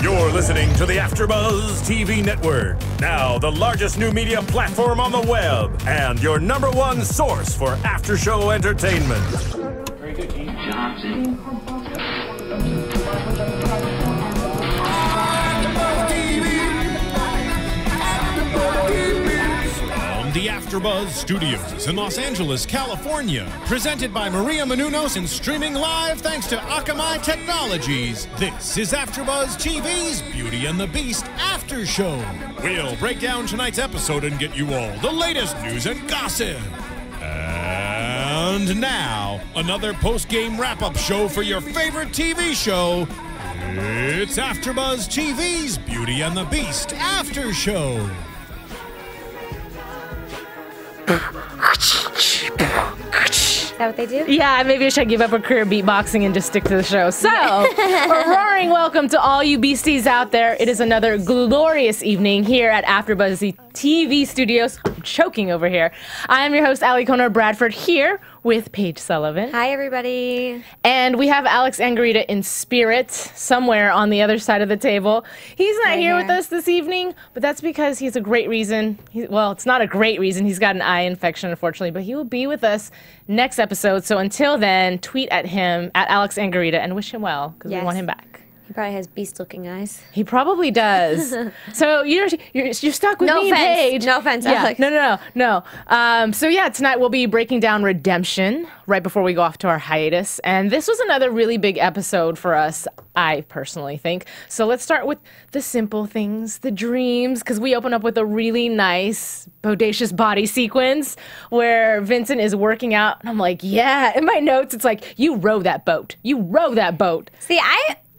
You're listening to the AFTERBUZZ TV network. Now, the largest new media platform on the web and your #1 source for after-show entertainment. Very good, Johnson. The AFTERBUZZ Studios in Los Angeles, California. Presented by Maria Menounos and streaming live thanks to Akamai Technologies. This is AFTERBUZZ TV's Beauty and the Beast After Show. We'll break down tonight's episode and get you all the latest news and gossip. And now, another post-game wrap-up show for your favorite TV show. It's AFTERBUZZ TV's Beauty and the Beast After Show. Is that what they do? Yeah, maybe I should give up a career beatboxing and just stick to the show. So, a roaring welcome to all you beasties out there. It is another glorious evening here at AFTERBUZZ TV Studios. I'm choking over here. I am your host, Alikona Bradford, here with Paige Sullivan. Hi, everybody. And we have Alex Angarita in spirit somewhere on the other side of the table. He's not here with us this evening, but that's because he has a great reason. Well, it's not a great reason. He's got an eye infection, unfortunately, but he will be with us next episode. So until then, tweet at him, at Alex Angarita, and wish him well, because we want him back. He probably has beast-looking eyes. He probably does. So you're stuck with me, Paige. No offense, yeah, Alex. No. So yeah, tonight we'll be breaking down Redemption right before we go off to our hiatus. And this was another really big episode for us, I personally think. So let's start with the simple things, the dreams, because we open up with a really nice, bodacious body sequence where Vincent is working out. And I'm like, yeah. In my notes, it's like, you row that boat. You row that boat. See,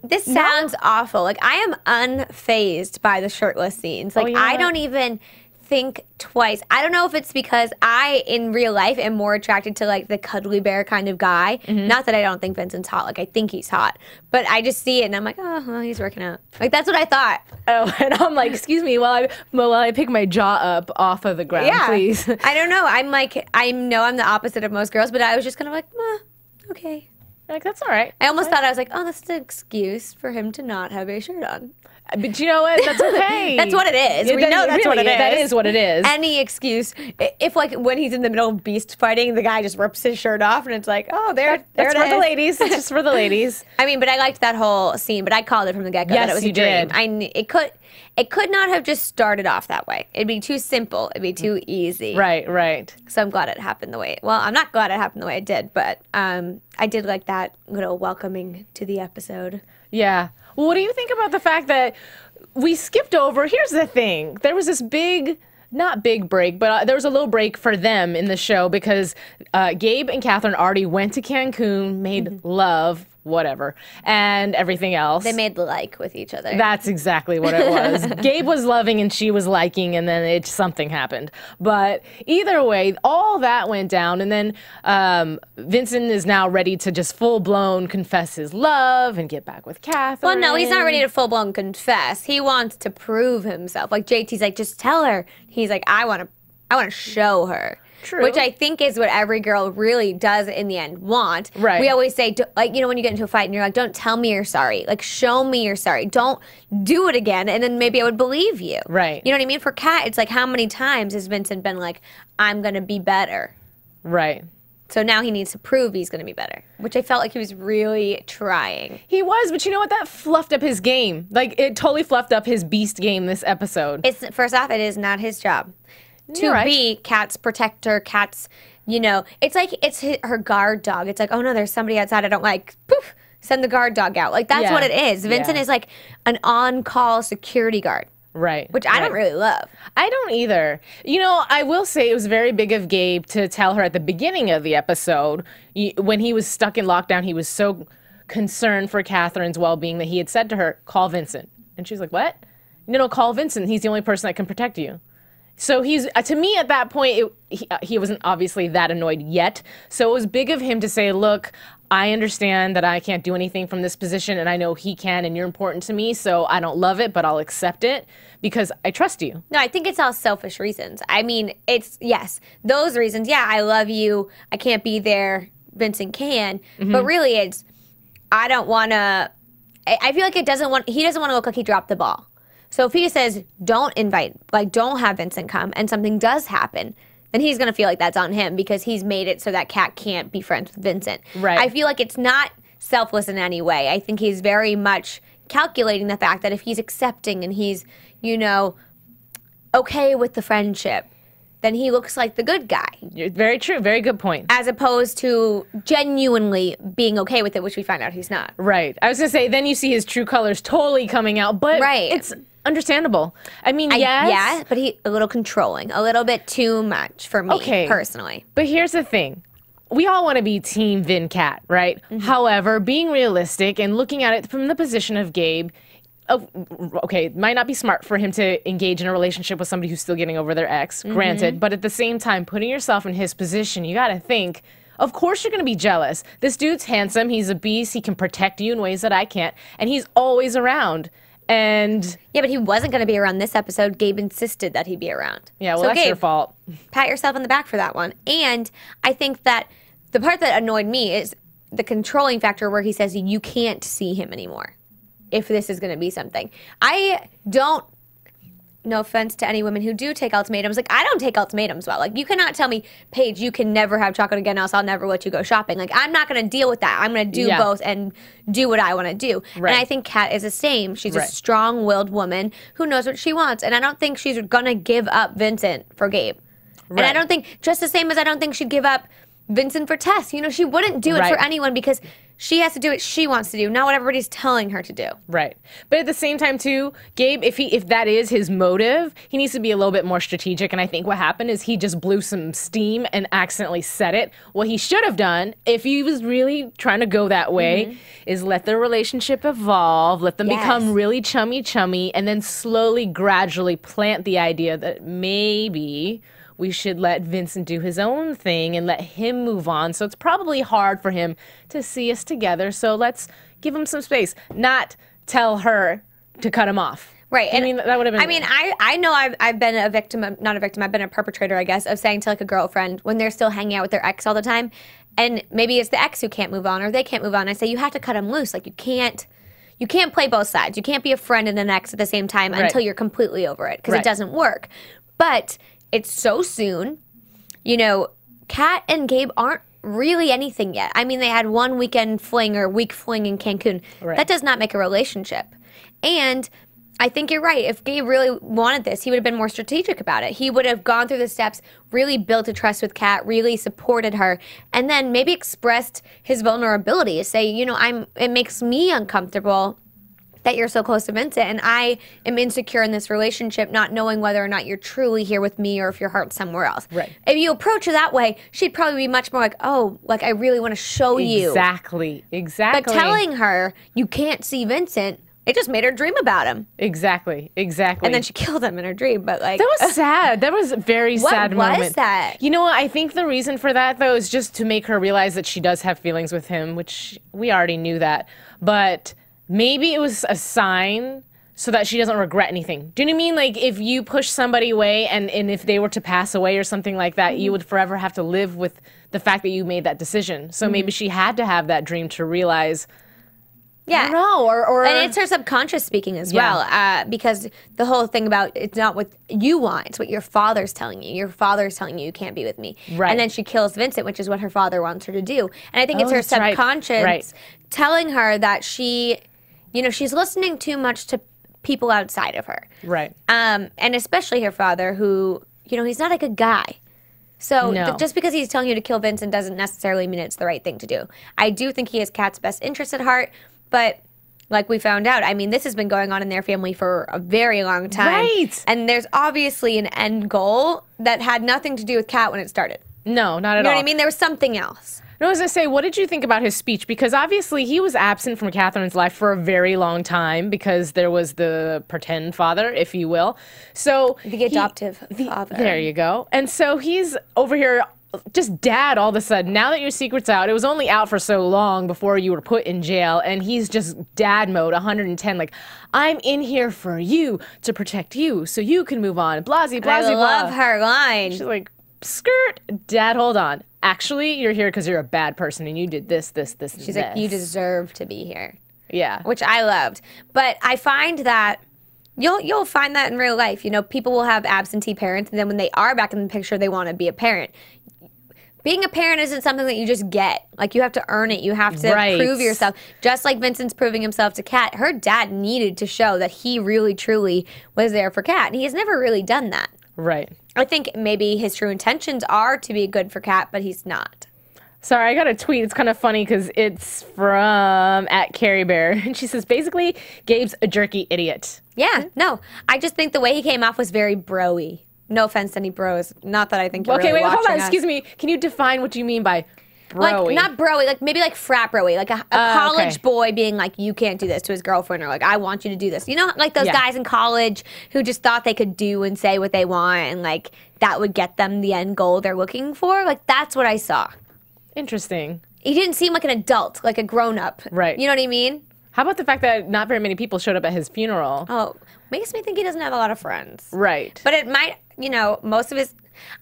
this sounds awful. Like, I am unfazed by the shirtless scenes. Like, I don't even think twice. I don't know if it's because I, in real life, am more attracted to, like, the cuddly bear kind of guy. Not that I don't think Vincent's hot. Like, I think he's hot. But I just see it, and I'm like, oh, well, he's working out. Like, that's what I thought. Oh, and I'm like, excuse me, while I pick my jaw up off of the ground, please. I don't know. I'm like, I know I'm the opposite of most girls, but I was just kind of like, okay. Like, that's all right. I almost thought, I was like, oh, that's an excuse for him to not have a shirt on. But you know what? That's okay. That's what it is. We know that's what it is. That is what it is. Any excuse. If, like, when he's in the middle of beast fighting, the guy just rips his shirt off, and it's like, oh, that's for the ladies. It's just for the ladies. I mean, but I liked that whole scene, but I called it from the get-go that it was a dream. It could not have just started off that way. It'd be too simple. It'd be too easy. Right. So I'm glad it happened the way well, I'm not glad it happened the way it did, but I did like that little welcoming to the episode. Yeah. Well, what do you think about the fact that we skipped over? Here's the thing. There was this not big break, but there was a little break for them in the show because Gabe and Catherine already went to Cancun, made love, whatever, and everything else. They made like with each other. That's exactly what it was. Gabe was loving and she was liking, and then something happened. But either way, all that went down, and then Vincent is now ready to just full-blown confess his love and get back with Catherine. Well, no, he's not ready to full-blown confess. He wants to prove himself. Like, JT's like, just tell her. He's like, I want to show her. True. Which I think is what every girl really does in the end want. Right. We always say, like, you know, when you get into a fight and you're like, don't tell me you're sorry. Like, show me you're sorry. Don't do it again, and then maybe I would believe you. Right. You know what I mean? For Kat, it's like, how many times has Vincent been like, I'm going to be better? Right. So now he needs to prove he's going to be better, which I felt like he was really trying. He was, but you know what? That fluffed up his game. Like, it totally fluffed up his beast game this episode. First off, it is not his job to be Kat's protector, Kat's, you know, it's like it's her guard dog. It's like, oh no, there's somebody outside I don't like. Poof, send the guard dog out. Like, that's what it is. Vincent is like an on-call security guard. Right. Which I don't really love. I don't either. You know, I will say it was very big of Gabe to tell her at the beginning of the episode, when he was stuck in lockdown, he was so concerned for Catherine's well-being that he had said to her, call Vincent. And she's like, what? No, call Vincent. He's the only person that can protect you. So he's, to me at that point, he wasn't obviously that annoyed yet. So it was big of him to say, look, I understand that I can't do anything from this position, and I know he can, and you're important to me, so I don't love it, but I'll accept it because I trust you. No, I think it's all selfish reasons. I mean, it's, yes, those reasons. Yeah, I love you. I can't be there. Vincent can. But really it's, I don't want to I feel like he doesn't want to look like he dropped the ball. So if he says, don't have Vincent come, and something does happen, then he's going to feel like that's on him because he's made it so that Kat can't be friends with Vincent. Right. I feel like it's not selfless in any way. I think he's very much calculating the fact that if he's accepting and he's, okay with the friendship, then he looks like the good guy. Very true. Very good point. As opposed to genuinely being okay with it, which we find out he's not. Right. I was going to say, then you see his true colors totally coming out, but it's understandable. I mean, yes. Yeah, but he a little controlling, a little bit too much for me personally. But here's the thing. We all want to be Team Vin Cat, right? Mm-hmm. However, being realistic and looking at it from the position of Gabe, it might not be smart for him to engage in a relationship with somebody who's still getting over their ex, granted, but at the same time, putting yourself in his position, you got to think, of course you're going to be jealous. This dude's handsome, he's a beast, he can protect you in ways that I can't, and he's always around. And yeah, but he wasn't going to be around this episode. Gabe insisted that he be around. Yeah, well, so that's Gabe, your fault. Pat yourself on the back for that one. And I think that the part that annoyed me is the controlling factor where he says you can't see him anymore if this is going to be something. I don't, no offense to any women who do take ultimatums, I don't take ultimatums well. You cannot tell me, Paige, you can never have chocolate again, else I'll never let you go shopping. I'm not going to deal with that. I'm going to do both and do what I want to do. Right. And I think Kat is the same. She's a strong-willed woman who knows what she wants. And I don't think she's going to give up Vincent for Gabe. Right. And I don't think, just the same as I don't think she'd give up Vincent for Tess. She wouldn't do it for anyone because she has to do what she wants to do, not what everybody's telling her to do. Right. But at the same time, too, Gabe, if that is his motive, he needs to be a little bit more strategic. And I think what happened is he just blew some steam and accidentally said it. What he should have done, if he was really trying to go that way, is let their relationship evolve, let them become really chummy, and then slowly, gradually plant the idea that maybe we should let Vincent do his own thing and let him move on. So it's probably hard for him to see us together. So let's give him some space, not tell her to cut him off. Right. I mean, that would have been... I mean, I know I've been a victim, not a victim, I've been a perpetrator, I guess, of saying to a girlfriend when they're still hanging out with their ex all the time, and maybe it's the ex who can't move on or they can't move on. I say, you have to cut him loose. You can't play both sides. You can't be a friend and an ex at the same time until you're completely over it because it doesn't work. But it's so soon. Kat and Gabe aren't really anything yet. I mean, they had one weekend fling or week fling in Cancun. Right. That does not make a relationship. And I think you're right. If Gabe really wanted this, he would have been more strategic about it. He would have gone through the steps, really built a trust with Kat, really supported her, and then maybe expressed his vulnerability. Say, it makes me uncomfortable that you're so close to Vincent, and I am insecure in this relationship, not knowing whether or not you're truly here with me or if your heart's somewhere else. Right. If you approach her that way, she'd probably be much more I really want to show you. Exactly. But telling her you can't see Vincent, it just made her dream about him. Exactly. And then she killed him in her dream, but that was sad. That was a very sad moment. What was that? You know what? I think the reason for that, though, is just to make her realize that she does have feelings with him, which we already knew that. But maybe it was a sign so that she doesn't regret anything. Do you know what I mean? If you push somebody away and if they were to pass away or something like that, you would forever have to live with the fact that you made that decision. So maybe she had to have that dream to realize, I don't know, or and it's her subconscious speaking as well, because the whole thing about it's not what you want, it's what your father's telling you. Your father's telling you can't be with me. Right. And then she kills Vincent, which is what her father wants her to do. And I think it's her subconscious telling her that she's listening too much to people outside of her. Right. And especially her father, who, he's not a good guy. So just because he's telling you to kill Vincent doesn't necessarily mean it's the right thing to do. I do think he has Kat's best interest at heart, but like we found out, I mean, this has been going on in their family for a very long time. Right. And there's obviously an end goal that had nothing to do with Kat when it started. No, not at all. You know what I mean? There was something else. No, as I say, what did you think about his speech? Because obviously he was absent from Catherine's life for a very long time because there was the pretend father, if you will. So the adoptive father. There you go. And so he's over here just dad all of a sudden. Now that your secret's out, it was only out for so long before you were put in jail, and he's just dad mode, 110. I'm in here for you, to protect you, so you can move on. Blasey, blasey, blah. I love her line. She's like, skirt, dad, hold on. Actually, you're here because you're a bad person and you did this, this, this, and She's this. like, you deserve to be here. Yeah. Which I loved. But I find that you'll find that in real life. You know, people will have absentee parents, and then when they are back in the picture, they want to be a parent. Being a parent isn't something that you just get. Like, you have to earn it. You have to prove yourself. Just like Vincent's proving himself to Kat, her dad needed to show that he really, truly was there for Kat. And he has never really done that. Right. I think maybe his true intentions are to be good for Kat, but he's not. Sorry, I got a tweet. It's kind of funny because it's from @CarrieBear. And she says, basically, Gabe's a jerky idiot. Yeah, no. I just think the way he came off was very bro-y. No offense to any bros. Not that I think you're really hold on. us. Excuse me. Can you define what you mean by bro-y? Like, not bro-y. Like, maybe like frat bro-y. Like a college boy being like, you can't do this to his girlfriend, or like, I want you to do this. You know, like those guys in college who just thought they could do and say what they want, and like that would get them the end goal they're looking for. Like, that's what I saw. Interesting. He didn't seem like an adult, like a grown-up. Right. You know what I mean? How about the fact that not very many people showed up at his funeral? Oh, makes me think he doesn't have a lot of friends. Right. But it might, you know, most of his,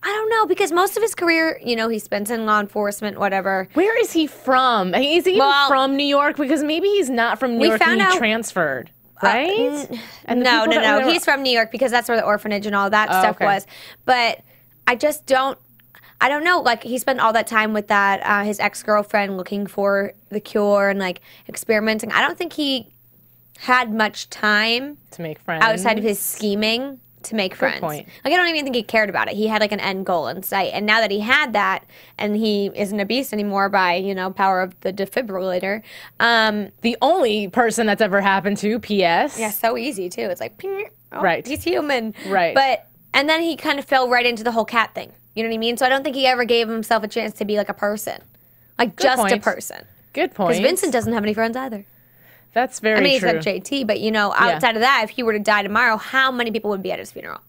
I don't know, because most of his career, you know, he spends in law enforcement, whatever. Where is he from? Is he even from New York? Because maybe he's not from New York and he transferred, right? No. He's from New York because that's where the orphanage and all that stuff was. But I just don't know. Like, he spent all that time with that, his ex-girlfriend looking for the cure and, like, experimenting. I don't think he had much time to make friends outside of his scheming to make friends. Point. Like, I don't even think he cared about it. He had like an end goal in sight. And now that he had that and he isn't a beast anymore by, you know, power of the defibrillator. The only person that's ever happened to, P.S. Yeah, so easy too. It's like, right. He's human. Right. And then he kind of fell right into the whole cat thing. You know what I mean? So I don't think he ever gave himself a chance to be like a person. Like, just a person. Good point. Because Vincent doesn't have any friends either. That's very true. I mean, he's got JT, but, you know, outside of that, if he were to die tomorrow, how many people would be at his funeral?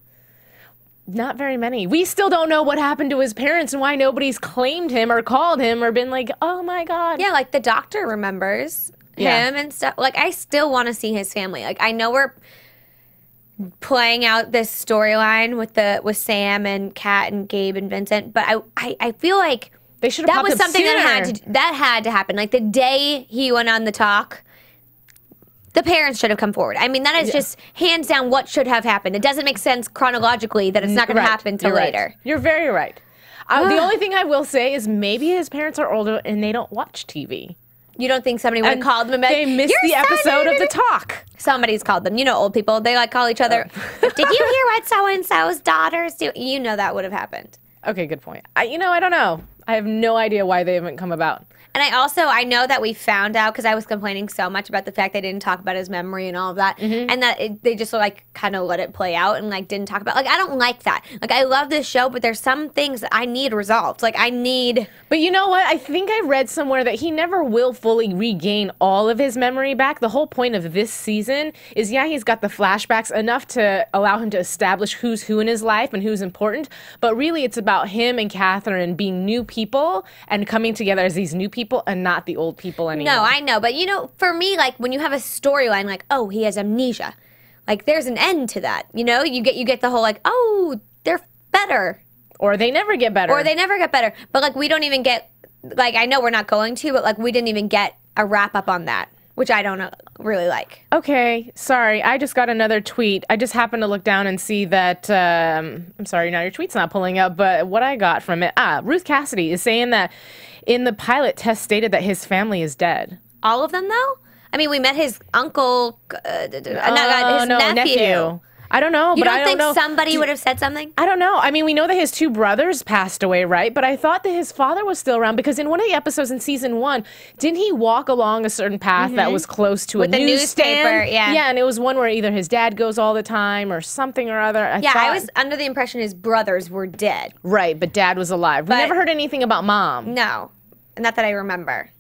Not very many. We still don't know what happened to his parents and why nobody's claimed him or called him or been like, oh, my God. Yeah, like, the doctor remembers him and stuff. Like, I still want to see his family. Like, I know we're playing out this storyline with Sam and Kat and Gabe and Vincent, but I feel like they should have that was something that had to happen. Like, the day he went on the talk, the parents should have come forward. I mean, that is just hands down what should have happened. It doesn't make sense chronologically that it's not going to happen till later. Right. You're very right. The only thing I will say is maybe his parents are older and they don't watch TV. You don't think somebody would have called them and they missed the episode of the talk? Somebody's called them. You know, old people, they like call each other. Did you hear what so-and-so's daughters do? You know that would have happened. Okay, good point. I don't know. I have no idea why they haven't come about. And I know that we found out because I was complaining so much about the fact they didn't talk about his memory and all of that, and that they just like kind of let it play out and like didn't talk about. Like, I don't like that. Like, I love this show, but there's some things that I need resolved. Like, I need. But you know what? I think I read somewhere that he never will fully regain all of his memory back. The whole point of this season is, he's got the flashbacks enough to allow him to establish who's who in his life and who's important. But really, it's about him and Catherine being new people and coming together as these new people and not the old people anymore. No, I know. But, you know, for me, like, when you have a storyline like, oh, he has amnesia, like, there's an end to that. You know, you get the whole, like, oh, they're better. Or they never get better. But, like, we don't even get, like, I know we're not going to, but, like, we didn't even get a wrap up on that, which I don't really like. Okay, sorry. I just got another tweet. I just happened to look down and see that, I'm sorry, now your tweet's not pulling up, but what I got from it, Ruth Cassidy is saying that in the pilot, Tess stated that his family is dead. All of them, though? I mean, we met his uncle, his nephew. I don't know, but I don't know. You don't think somebody would have said something? I don't know. I mean, we know that his two brothers passed away, right? But I thought that his father was still around because in one of the episodes in season 1, didn't he walk along a certain path that was close to a newspaper? Yeah. Yeah, and it was one where either his dad goes all the time or something or other. I was under the impression his brothers were dead. Right, but dad was alive. We never heard anything about mom. No, not that I remember.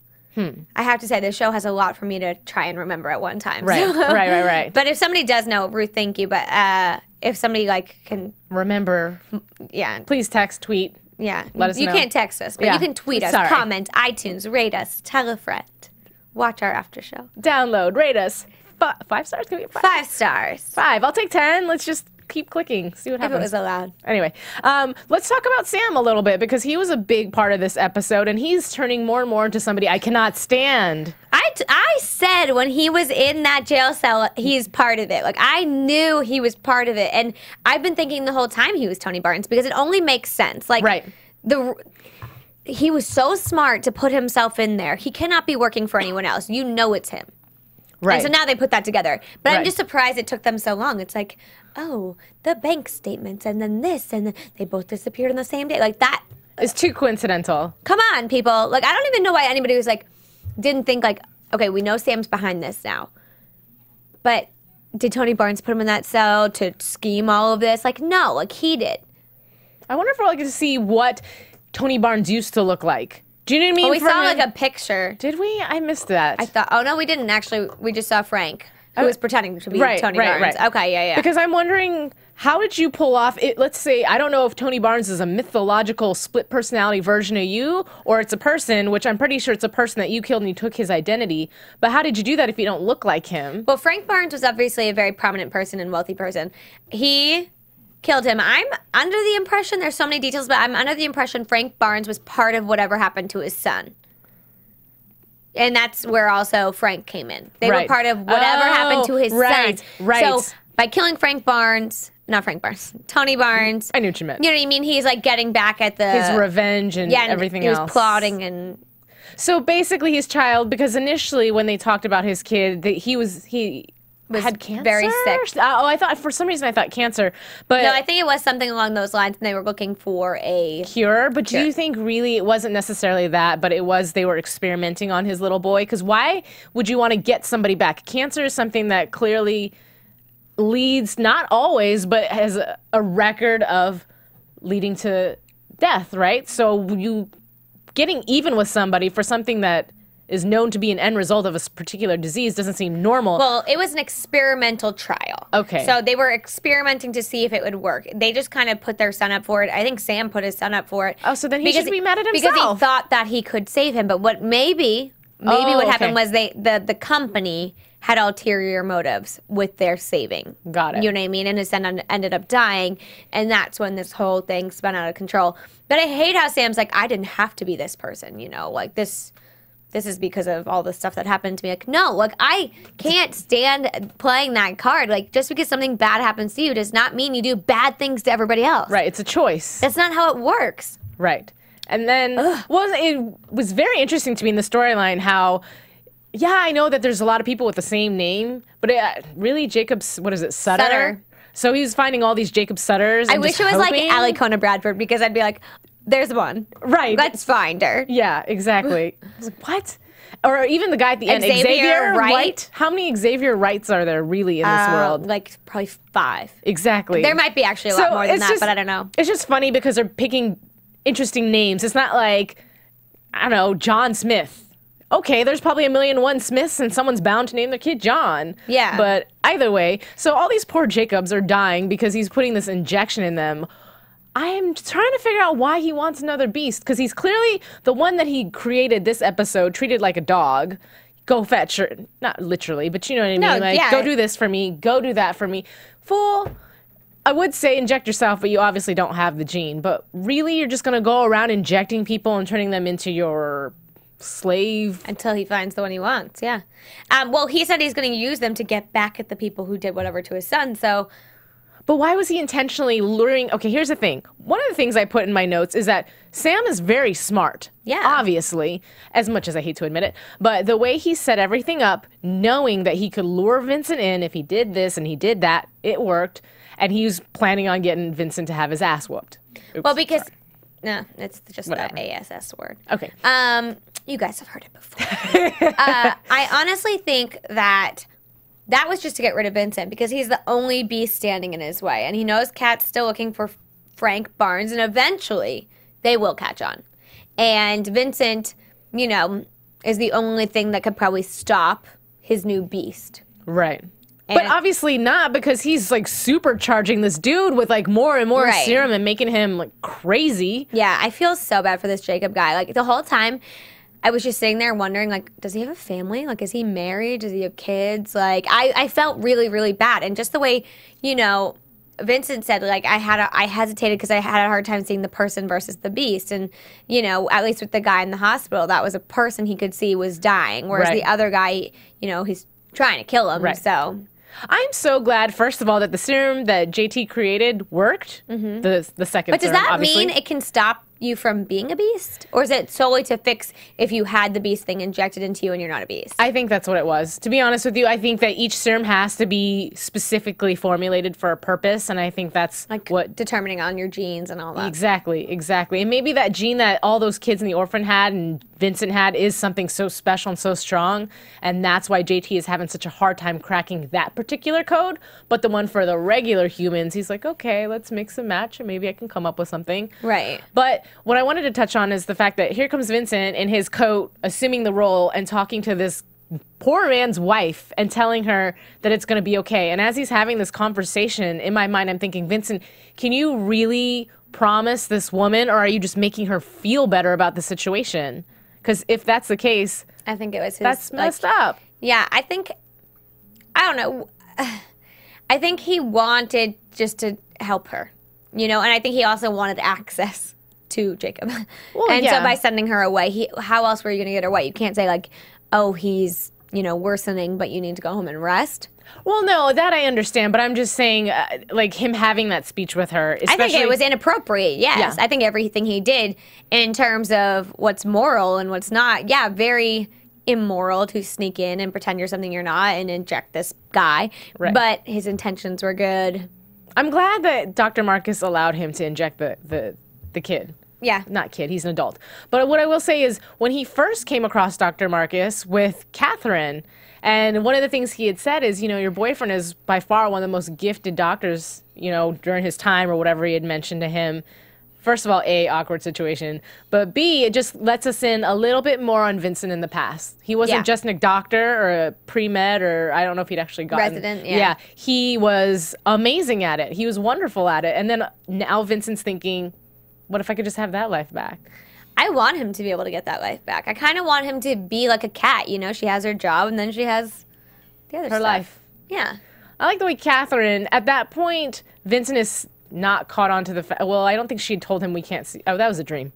I have to say, this show has a lot for me to try and remember at one time. Right, so. right. But if somebody does know, Ruth, thank you. But if somebody like can remember, please text, tweet. Yeah, let us know. You can't text us, but you can tweet us, comment, iTunes, rate us, tell a friend, watch our after show, download, rate us. 5 stars? Can we get 5? 5 stars. 5. I'll take 10. Let's just keep clicking. See what If happens. it was allowed. Anyway, let's talk about Sam a little bit because he was a big part of this episode, and he's turning more and more into somebody I cannot stand. I said when he was in that jail cell, he's part of it. Like, I knew he was part of it. And I've been thinking the whole time he was Tony Barnes because it only makes sense. Like, right. He was so smart to put himself in there. He cannot be working for anyone else. You know it's him. Right. And so now they put that together. But Right. I'm just surprised it took them so long. It's like, oh, the bank statements and then this and then they both disappeared on the same day. Like, that. It's too coincidental. Come on, people. Like, I don't even know why anybody was like, didn't think like, okay, we know Sam's behind this now. But did Tony Barnes put him in that cell to scheme all of this? Like, no, like he did. I wonder if we'll get to see what Tony Barnes used to look like. Do you know what I mean? Oh, we From saw him? like a picture. Did we? I missed that. I thought, oh no, we didn't actually. We just saw Frank, who was pretending to be right, Tony right, Barnes. right. Okay, yeah. Because I'm wondering, how did you pull off it? Let's say, I don't know if Tony Barnes is a mythological split personality version of you, or it's a person, which I'm pretty sure it's a person that you killed and you took his identity. But how did you do that if you don't look like him? Well, Frank Barnes was obviously a very prominent person and wealthy person. He killed him. I'm under the impression, there's so many details, but I'm under the impression Frank Barnes was part of whatever happened to his son. And that's where also Frank came in. They were part of whatever happened to his son. Right. So by killing Frank Barnes, not Frank Barnes, Tony Barnes. I knew what you meant. You know what I mean? He's like getting back at His revenge and everything else. He was plotting and... So basically his child, because initially when they talked about his kid, he had cancer? very sick. Oh, I thought, for some reason I thought cancer. But No, I think it was something along those lines, and they were looking for a... cure. But do you think really it wasn't necessarily that, but it was they were experimenting on his little boy? Because why would you want to get somebody back? Cancer is something that clearly leads, not always, but has a record of leading to death, right? So you getting even with somebody for something that is known to be an end result of a particular disease doesn't seem normal. Well, it was an experimental trial. Okay. So they were experimenting to see if it would work. They just kind of put their son up for it. I think Sam put his son up for it. Oh, so then he should be mad at himself. Because he thought that he could save him. But what maybe what happened was the company had ulterior motives with their saving. Got it. You know what I mean? And his son ended up dying. And that's when this whole thing spun out of control. But I hate how Sam's like, I didn't have to be this person, you know? Like, this is because of all the stuff that happened to me. Like, no, like, I can't stand playing that card. Like, just because something bad happens to you does not mean you do bad things to everybody else. Right, it's a choice. That's not how it works. Right. And then, well, it was very interesting to me in the storyline how, yeah, I know that there's a lot of people with the same name, but really, Jacob's, what is it, Sutter? So he's finding all these Jacob Sutters. I wish it was like Alikona Bradford, because I'd be like, there's one. Right. Let's find her. Yeah, exactly. I was like, what? Or even the guy at the end, Xavier Wright. White. How many Xavier Wrights are there really in this world? Like, probably 5. Exactly. There might be actually a lot more than that, but I don't know. It's just funny because they're picking interesting names. It's not like, I don't know, John Smith. Okay, there's probably 1,000,001 Smiths and someone's bound to name their kid John. Yeah. But either way, so all these poor Jacobs are dying because he's putting this injection in them. I'm trying to figure out why he wants another beast, because he's clearly the one that he created this episode, treated like a dog. Go fetch her. Not literally, but you know what I mean? Like, go do this for me. Go do that for me. Fool. I would say inject yourself, but you obviously don't have the gene. But really, you're just going to go around injecting people and turning them into your slave? Until he finds the one he wants, yeah. Well, he said he's going to use them to get back at the people who did whatever to his son, so... But why was he intentionally luring... Okay, here's the thing. One of the things I put in my notes is that Sam is very smart. Yeah. Obviously, as much as I hate to admit it. But the way he set everything up, knowing that he could lure Vincent in if he did this and he did that, it worked. And he was planning on getting Vincent to have his ass whooped. Oops, well, because... sorry. No, it's just the ASS word. Okay. You guys have heard it before. I honestly think that was just to get rid of Vincent, because he's the only beast standing in his way. And he knows Kat's still looking for Frank Barnes, and eventually they will catch on. And Vincent, you know, is the only thing that could probably stop his new beast. Right. But obviously not, because he's like supercharging this dude with like more and more serum and making him like crazy. Yeah, I feel so bad for this Jacob guy. Like, the whole time I was just sitting there wondering, like, does he have a family? Like, is he married? Does he have kids? Like, I felt really, really bad. And just the way, you know, Vincent said, like, I hesitated because I had a hard time seeing the person versus the beast. And, you know, at least with the guy in the hospital, that was a person he could see was dying. Whereas the other guy, you know, he's trying to kill him. Right. So I'm so glad, first of all, that the serum that JT created worked. The second But does serum, that obviously. mean it can stop you from being a beast? Or is it solely to fix if you had the beast thing injected into you and you're not a beast? I think that's what it was. To be honest with you, I think that each serum has to be specifically formulated for a purpose, and I think that's like what... determining on your genes and all that. Exactly. And maybe that gene that all those kids in the orphan had and Vincent had is something so special and so strong, and that's why JT is having such a hard time cracking that particular code. But the one for the regular humans, he's like, okay, let's mix and match, and maybe I can come up with something. Right. But what I wanted to touch on is the fact that here comes Vincent in his coat, assuming the role and talking to this poor man's wife and telling her that it's going to be okay. And as he's having this conversation, in my mind, I'm thinking, Vincent, can you really promise this woman, or are you just making her feel better about the situation? Because if that's the case, I think it was his, that's messed up. Yeah, I don't know. I think he wanted just to help her, you know, and I think he also wanted access to Jacob. Well, and yeah. so by sending her away, how else were you going to get her away? You can't say, like, oh, he's, you know, worsening, but you need to go home and rest. Well, no, that I understand, but I'm just saying, like, him having that speech with her, especially... I think it was inappropriate, yes. Yeah. I think everything he did in terms of what's moral and what's not, yeah, very immoral to sneak in and pretend you're something you're not and inject this guy. Right. But his intentions were good. I'm glad that Dr. Marcus allowed him to inject the kid. Yeah. Not kid, he's an adult. But what I will say is, when he first came across Dr. Marcus with Catherine, and one of the things he had said is, you know, your boyfriend is by far one of the most gifted doctors, you know, during his time or whatever he had mentioned to him. First of all, A, awkward situation. But B, it just lets us in a little bit more on Vincent in the past. He wasn't just a doctor or a pre-med, or I don't know if he'd actually gotten... Resident, yeah. He was amazing at it. He was wonderful at it. And then now Vincent's thinking, what if I could just have that life back? I want him to be able to get that life back. I kind of want him to be like a cat, you know? She has her job, and then she has the other stuff. Her life. Yeah. I like the way Catherine, at that point, Vincent is not caught on to the fact... Well, I don't think she told him we can't see... Oh, that was a dream.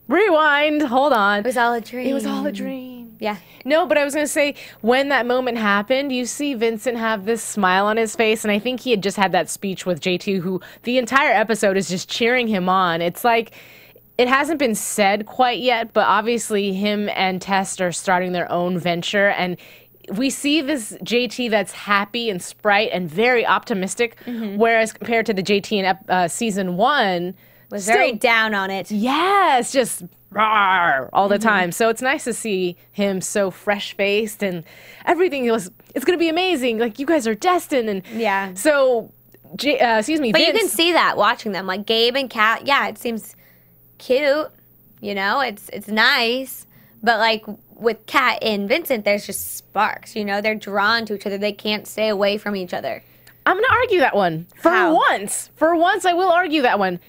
Rewind. Hold on. It was all a dream. It was all a dream. Yeah. No, but I was going to say, when that moment happened, you see Vincent have this smile on his face, and I think he had just had that speech with JT, who the entire episode is just cheering him on. It's like... It hasn't been said quite yet, but obviously him and Tess are starting their own venture, and we see this JT that's happy and sprite and very optimistic, whereas compared to the JT in season 1... Was very down on it. Yes, just rawr, all the time. So it's nice to see him so fresh-faced, and everything it's going to be amazing. Like, you guys are destined. And yeah. So, excuse me, But Vince, you can see that watching them. Like, Gabe and Kat, yeah, it seems cute. You know, it's nice. But, like, with Kat and Vincent, there's just sparks. You know, they're drawn to each other. They can't stay away from each other. I'm going to argue that one. How? For once, I will argue that one.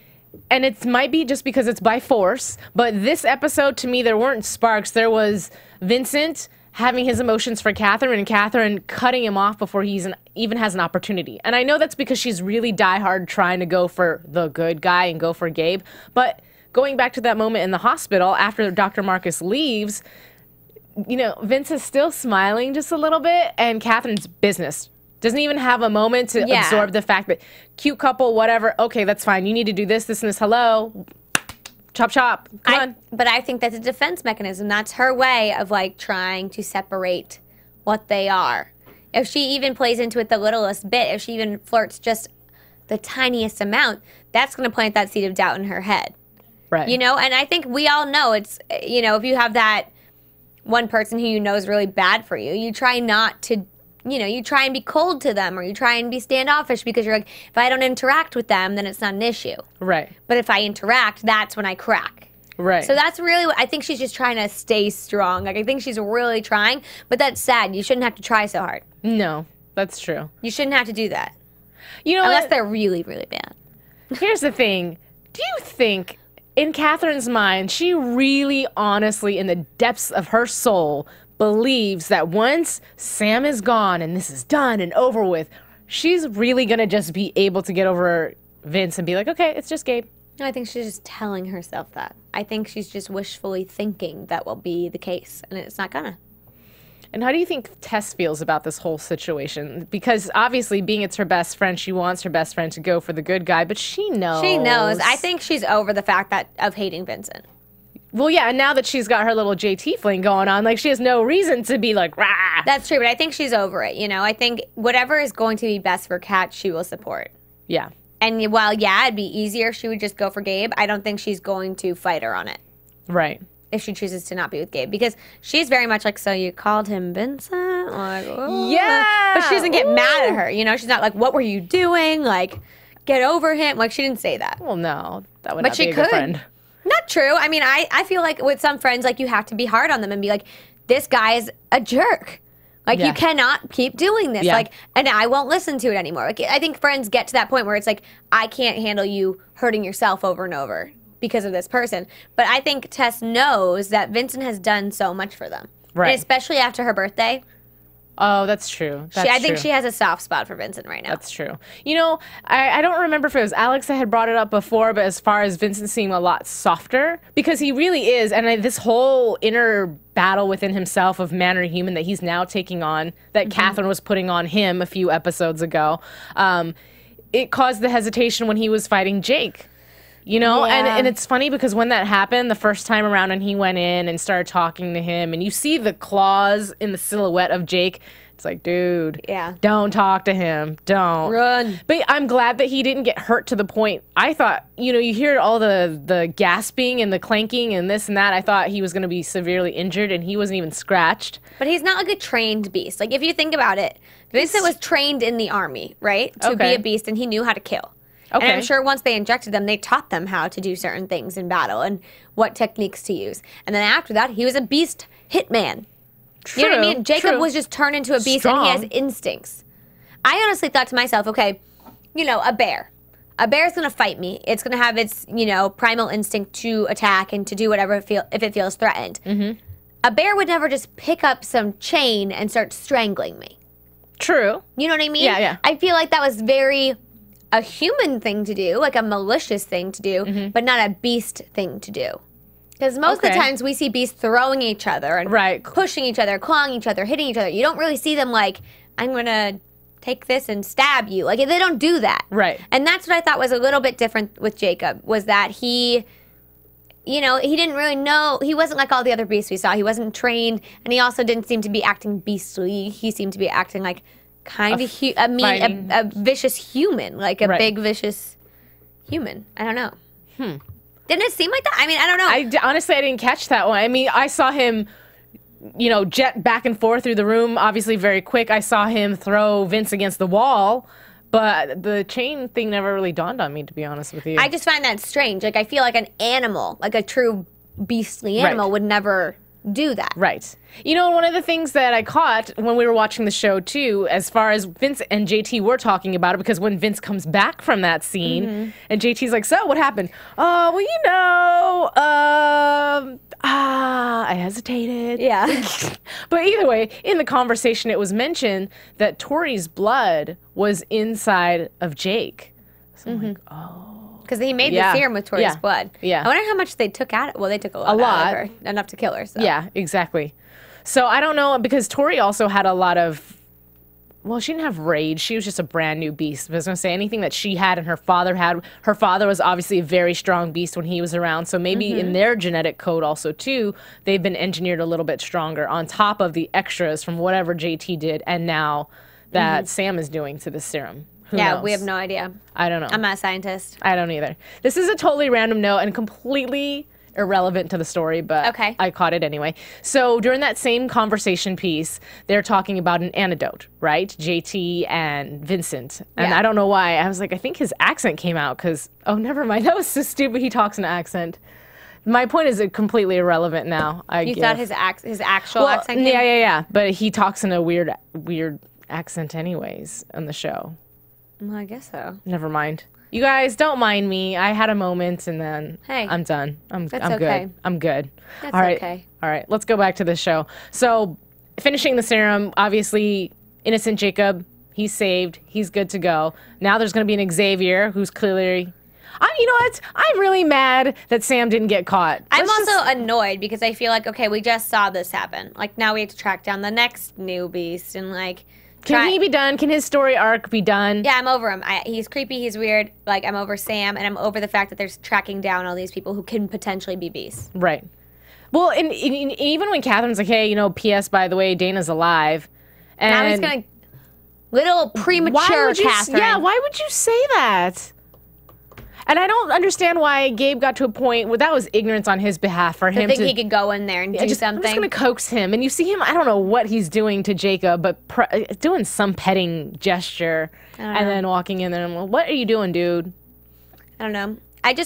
And it might be just because it's by force, but this episode, to me, there weren't sparks. There was Vincent having his emotions for Catherine, and Catherine cutting him off before he even has an opportunity. And I know that's because she's really diehard trying to go for the good guy and go for Gabe. But going back to that moment in the hospital, after Dr. Marcus leaves, you know, Vince is still smiling just a little bit, and Catherine's business. Doesn't even have a moment to absorb the fact that cute couple, whatever. Okay, that's fine. You need to do this, this, and this. Hello. Chop, chop. Come on. But I think that's a defense mechanism. That's her way of, like, trying to separate what they are. If she even plays into it the littlest bit, if she even flirts just the tiniest amount, that's going to plant that seed of doubt in her head. Right. You know, and I think we all know it's, you know, if you have that one person who you know is really bad for you, you try not to, you know, you try and be cold to them, or you try and be standoffish because you're like, if I don't interact with them, then it's not an issue. Right. But if I interact, that's when I crack. Right. So that's really what I think she's just trying to stay strong. Like, I think she's really trying, but that's sad. You shouldn't have to try so hard. No, that's true. You shouldn't have to do that. You know, unless they're really, really bad. Here's the thing. Do you think, in Catherine's mind, she really honestly, in the depths of her soul, believes that once Sam is gone and this is done and over with, she's really going to just be able to get over Vince and be like, okay, it's just Gabe. No, I think she's just telling herself that. I think she's just wishfully thinking that will be the case, and it's not gonna. And how do you think Tess feels about this whole situation? Because obviously, being it's her best friend, she wants her best friend to go for the good guy, but she knows. She knows. I think she's over the fact of hating Vincent. Well, yeah, and now that she's got her little JT fling going on, like, she has no reason to be like, rah. That's true, but I think she's over it, you know? I think whatever is going to be best for Kat, she will support. Yeah. And while, yeah, it'd be easier if she would just go for Gabe, I don't think she's going to fight her on it. Right. If she chooses to not be with Gabe. Because she's very much like, so you called him Vincent? Like, oh. Yeah. But she doesn't get mad at her, you know? She's not like, what were you doing? Like, get over him. Like, she didn't say that. Well, no. That would But not she be a good could. friend. Not true. I mean, I feel like with some friends, like, you have to be hard on them and be like, this guy is a jerk. Like, Yeah. you cannot keep doing this. Yeah. Like, and I won't listen to it anymore. Like, I think friends get to that point where it's like, I can't handle you hurting yourself over and over because of this person. But I think Tess knows that Vincent has done so much for them. Right. And especially after her birthday. Oh, that's true. I think she has a soft spot for Vincent right now. That's true. You know, I don't remember if it was Alex that had brought it up before, but as far as Vincent seemed a lot softer, because he really is, and this whole inner battle within himself of man or human that he's now taking on, that Catherine was putting on him a few episodes ago, it caused the hesitation when he was fighting Jake. You know, Yeah. and it's funny because when that happened the first time around and he went in and started talking to him and you see the claws in the silhouette of Jake, it's like, dude, Yeah. don't talk to him. Don't. Run. But I'm glad that he didn't get hurt to the point. I thought, you know, you hear all the gasping and the clanking and this and that. I thought he was going to be severely injured and he wasn't even scratched. But he's not like a trained beast. Like, if you think about it, Vincent was trained in the army, right? To be Okay. a beast, and he knew how to kill. Okay. And I'm sure once they injected them, they taught them how to do certain things in battle and what techniques to use. And then after that, he was a beast hitman. You know what I mean? Jacob was just turned into a beast and he has instincts. I honestly thought to myself, okay, you know, a bear. A bear's going to fight me. It's going to have its, you know, primal instinct to attack and to do whatever if it feels threatened. Mm-hmm. A bear would never just pick up some chain and start strangling me. True. You know what I mean? Yeah, yeah. I feel like that was very a human thing to do, like a malicious thing to do, but not a beast thing to do. Because most of the times we see beasts throwing each other and pushing each other, clawing each other, hitting each other. You don't really see them like, I'm going to take this and stab you. Like, they don't do that. Right. And that's what I thought was a little bit different with Jacob, was that he, you know, he didn't really know. He wasn't like all the other beasts we saw. He wasn't trained, and he also didn't seem to be acting beastly. He seemed to be acting like kind of a vicious human, like a big vicious human. I don't know. Didn't it seem like that? I mean, I don't know. Honestly, I didn't catch that one. I mean, I saw him, you know, jet back and forth through the room, obviously very quick. I saw him throw Vince against the wall, but the chain thing never really dawned on me, to be honest with you. I just find that strange. Like, I feel like an animal, like a true beastly animal would never do that. Right. You know, one of the things that I caught when we were watching the show, too, as far as Vince and JT were talking about it, because when Vince comes back from that scene, and JT's like, so, what happened? Oh, well, you know, I hesitated. Yeah. But either way, in the conversation, it was mentioned that Tori's blood was inside of Jake. So I'm like, oh. Because he made the serum with Tori's blood. Yeah. I wonder how much they took out. Well, they took a lot out of her. Enough to kill her. So. Yeah, exactly. So I don't know, because Tori also had a lot of, well, she didn't have rage. She was just a brand new beast. I was going to say anything that she had and her father had. Her father was obviously a very strong beast when he was around. So maybe in their genetic code also, too, they've been engineered a little bit stronger on top of the extras from whatever JT did and now that Sam is doing to the serum. Who knows? We have no idea. I don't know. I'm not a scientist. I don't either. This is a totally random note and completely irrelevant to the story, but I caught it anyway. So during that same conversation piece, they're talking about an antidote, right? JT and Vincent. And I don't know why. I was like, I think his accent came out because, oh, never mind. That was so stupid. He talks in an accent. My point is completely irrelevant now. You thought his actual accent came? Yeah. But he talks in a weird accent anyways on the show. Well, I guess so. Never mind. You guys, don't mind me. I had a moment, and then I'm done. I'm okay. good. I'm good. That's All right. okay. All right. Let's go back to the show. So, finishing the serum, obviously, innocent Jacob He's saved. He's good to go. Now there's going to be an Xavier who's clearly... you know what? I'm really mad that Sam didn't get caught. I'm also annoyed because I feel like, okay, we just saw this happen. Like, now we have to track down the next new beast and, like... Can he be done? Can his story arc be done? Yeah, I'm over him. He's creepy. He's weird. Like, I'm over Sam, and I'm over the fact that they're tracking down all these people who can potentially be beasts. Right. Well, and even when Catherine's like, hey, P.S., by the way, Dana's alive. And now he's going to... Little premature Catherine. Yeah, why would you say that? And I don't understand why Gabe got to a point where that was ignorance on his behalf for him to think he could go in there and do something. I'm just going to coax him. And you see him, I don't know what he's doing to Jacob, but doing some petting gesture and then walking in there and, well, what are you doing, dude? I don't know. Not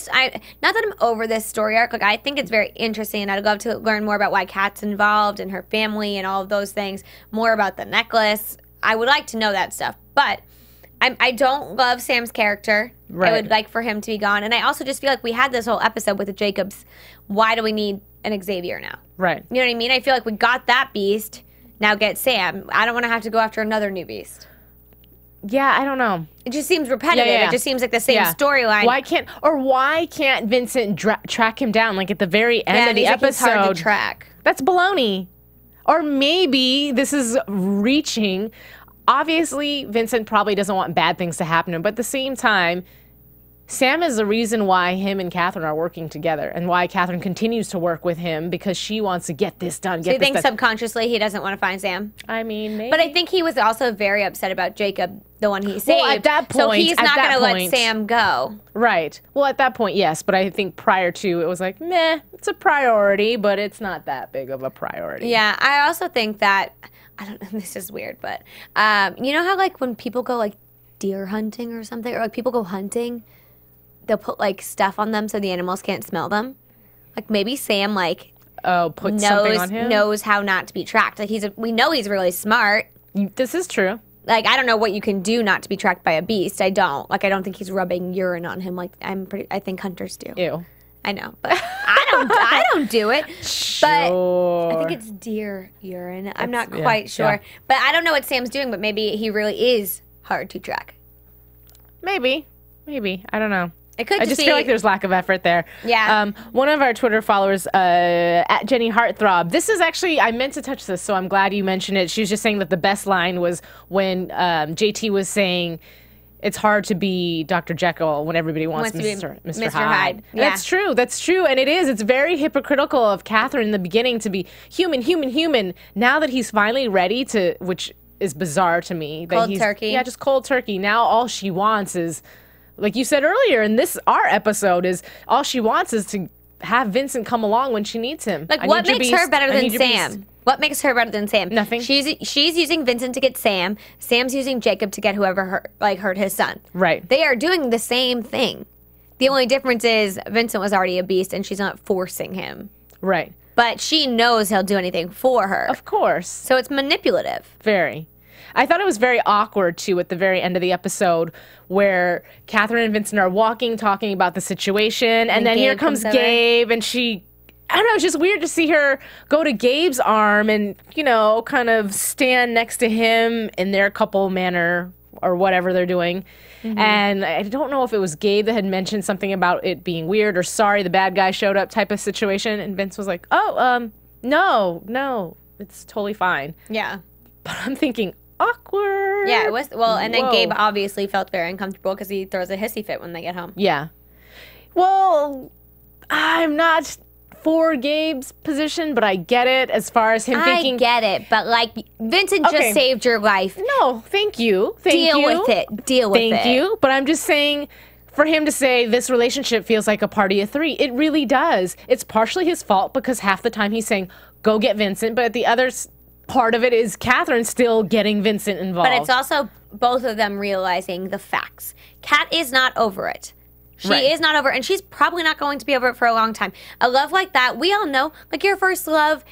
that I'm over this story arc. Like, I think it's very interesting, and I'd love to learn more about why Kat's involved and her family and all of those things, more about the necklace. I would like to know that stuff, but... I don't love Sam's character. Right. I would like for him to be gone. And I also just feel like we had this whole episode with the Jacobs. Why do we need an Xavier now? Right. You know what I mean? I feel like we got that beast. Now get Sam. I don't want to have to go after another new beast. Yeah, I don't know. It just seems repetitive. Yeah. It just seems like the same storyline. Why can't Vincent track him down like at the very end of the episode? It's hard to track. That's baloney. Or maybe this is reaching... Obviously, Vincent probably doesn't want bad things to happen to him, but at the same time, Sam is the reason why him and Catherine are working together and why Catherine continues to work with him because she wants to get this done. So you think subconsciously he doesn't want to find Sam? I mean, maybe. But I think he was also very upset about Jacob, the one he saved. Well, at that point, so he's not going to let Sam go. Right. Well, at that point, yes. But I think prior to, it was like, meh, it's a priority, but it's not that big of a priority. Yeah, I also think that... I don't know, this is weird, but you know how, like, when people go, like, deer hunting or something, or, like, people go hunting, they'll put, like, stuff on them so the animals can't smell them? Like, maybe Sam, like, something on him? knows how not to be tracked. Like, we know he's really smart. This is true. Like, I don't know what you can do not to be tracked by a beast. I don't. Like, I don't think he's rubbing urine on him like I think hunters do. Ew. I know, but I don't do it. Sure. But I think it's deer urine. I'm not quite sure. Yeah. But I don't know what Sam's doing, but maybe he really is hard to track. Maybe. I don't know. It could I just feel like there's lack of effort there. Yeah. One of our Twitter followers, at Jenny Heartthrob, this is actually, I meant to touch this, so I'm glad you mentioned it. She was just saying that the best line was when JT was saying, it's hard to be Dr. Jekyll when everybody wants Mr. Hyde. Yeah. That's true. And it is. It's very hypocritical of Catherine in the beginning to be human. Now that he's finally ready to, which is bizarre to me. Cold turkey. Yeah, just cold turkey. Now all she wants is, like you said earlier in our episode, is all she wants is to have Vincent come along when she needs him. Like, what makes her better than Sam? What makes her better than Sam? Nothing. She's using Vincent to get Sam. Sam's using Jacob to get whoever hurt his son. Right. They are doing the same thing. The only difference is Vincent was already a beast and she's not forcing him. Right. But she knows he'll do anything for her. Of course. So it's manipulative. Very. I thought it was very awkward, too, at the very end of the episode where Catherine and Vincent are walking, talking about the situation, and then here comes Gabe, and I don't know, it's just weird to see her go to Gabe's arm and, kind of stand next to him in their couple manner or whatever they're doing. Mm-hmm. And I don't know if it was Gabe that had mentioned something about it being weird or sorry the bad guy showed up type of situation. And Vince was like, no, it's totally fine. Yeah. But I'm thinking, awkward. Yeah, it was. Well, and then Gabe obviously felt very uncomfortable because he throws a hissy fit when they get home. Yeah. Well, I'm not for Gabe's position, but I get it as far as him thinking. I get it, but like Vincent just saved your life. No, thank you. Deal with it. Thank you. But I'm just saying, for him to say this relationship feels like a party of three, it really does. It's partially his fault because half the time he's saying, go get Vincent, but the other part of it is Catherine still getting Vincent involved. But it's also both of them realizing the facts. Kat is not over it. She is not over it, and she's probably not going to be over it for a long time. A love like that, we all know, like your first love,